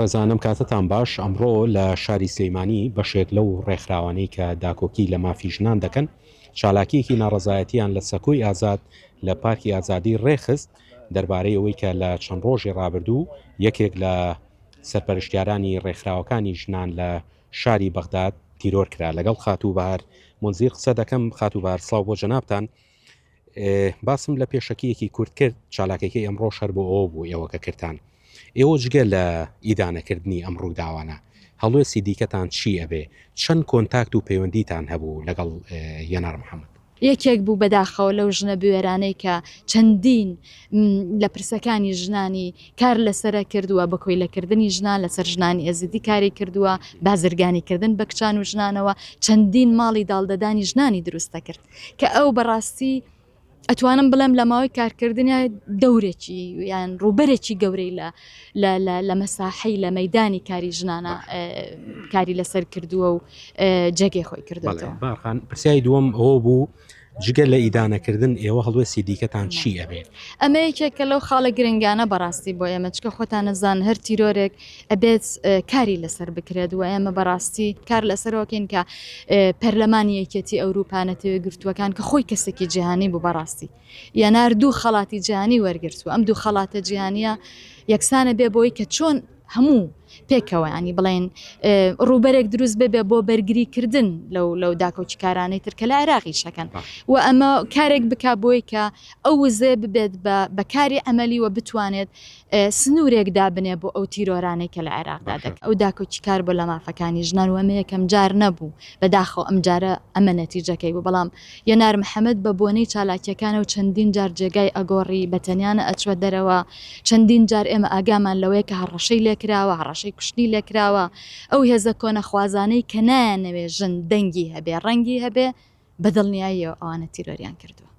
ڕێزانم کاتتان باش. ئەمڕۆ لە شاری سلەیمانی بەشێک لەو ڕێکخراوانەی کە داکۆکی لە مافی ژنان دەکەن چالاکیەکی ناڕەزایەتیان لە سەکۆی ئازاد لە پارکی ئازادی ڕێخست دەربارەی ئەوەی کە لە چەند ڕۆژی ڕابردوو یەکێک لە سەرپەرشتیارانی ڕێکخراوەکانی ژنان لە شاری بەغداد تیرۆر کرا. لەگەڵ خاتوبار مۆنزیر قسە دەکەم. خاتوبار سڵاو بۆ جەنابتان. باسم لە پێشەکیەکی کورت کرد چالاکەکەی ئەمڕۆ شەر بۆ ئەوە بوو ئێوەکە کردان. ئێوە جگە لە ئیدانەکردنی ئەم ڕووداوانە هەڵوێستی دیکەتان چی ئەبێ؟ چەند کۆنتاکت و پەیوەندیتان هەبوو لەگەڵ یەنار محەممەد؟ یەکێک بوو بەداخەوە لەو ژنە بوێرانەی کە چەندین لە پرسەکانی ژنانی کار لەسرە کردووە بە کۆیلەکردنی ژنان لەسەر ژنانی ئەزیدی کاری کردووە، بازرگانیکردن بە کچان و ژنانەوە، چەندین ماڵی داڵدەدانی ژنانی دروستە کرد کە ئەو بەڕاستی ئەتوانم بڵێم لە ماوەی کارکردنی دەورێکی یان ڕوبەرێکی گەورەی لە مەساحەی لە مەیدانی کاری ژنانە کاری لەسەر کردووە و جێگەی خۆی کردوێتەوە. باخان پرسیای دووەم ئەوە بوو جگە لە ئیدانەکردن ئێوە هەڵوێستی دیکەتان چی ئەبێت؟ ئەمە یەکێکە لەو خاڵە گرنگانە بەڕاستی بۆ ئێمە چکە خۆتان نەزان هەر تیرۆرێک ئەبێت کاری لەسەر بکرێت و ئێمە بەڕاستی کار لەسەرەوەکەین کە پەرلەمانی یەکێتی ئەوروپانەتەوە گرتووەکان کە خۆی کەسێکی جیهانی بوو بەڕاستی یانار دوو خەڵاتی جیهانی وەرگرتووە. ئەم دوو خەڵاتە جیهانیە یەکسانە بێ بۆی کە چۆن هەموو پێکەوە ینی بڵێن ڕوبەرێک دروست ببێ بۆ بەرگریکردن لەو داکۆچکارانەی ترکە لە عێراقی شەکەن و ئەمە کارێک بک بۆی کە ئەو وزێ ببێت بە کاری ئەمەلی و بتوانێت سنوورێک دابنێ بۆ ئەو تیرۆرانەی کە لە عێراقدا دەکەن. ئەو داکۆچکار بۆ لە مافەکانی ژنان و ئەمە یەکەم جار نەبوو بەداخەوە ئەم جارە ئەمە نەتیجەکەی بوو. بەڵام یەنار محەممەد بە بۆنەی چالاکیەکانە و چەندین جار جێگای ئەگۆڕی بەتەنیانە ئەچوە دەرەوە، چەندین جار ئێمە ئاگامان لەوەیە کە هەڕەشەی لێکراوە، هەڕەشەی کوشتنی لێکراوە، ئەو هێزە کۆنە خوازانەی کە نایانەوێ ژن دەنگی هەبێ ڕەنگی هەبێ بەدڵنیاییەوە ئەوانە تیرۆریان کردووە.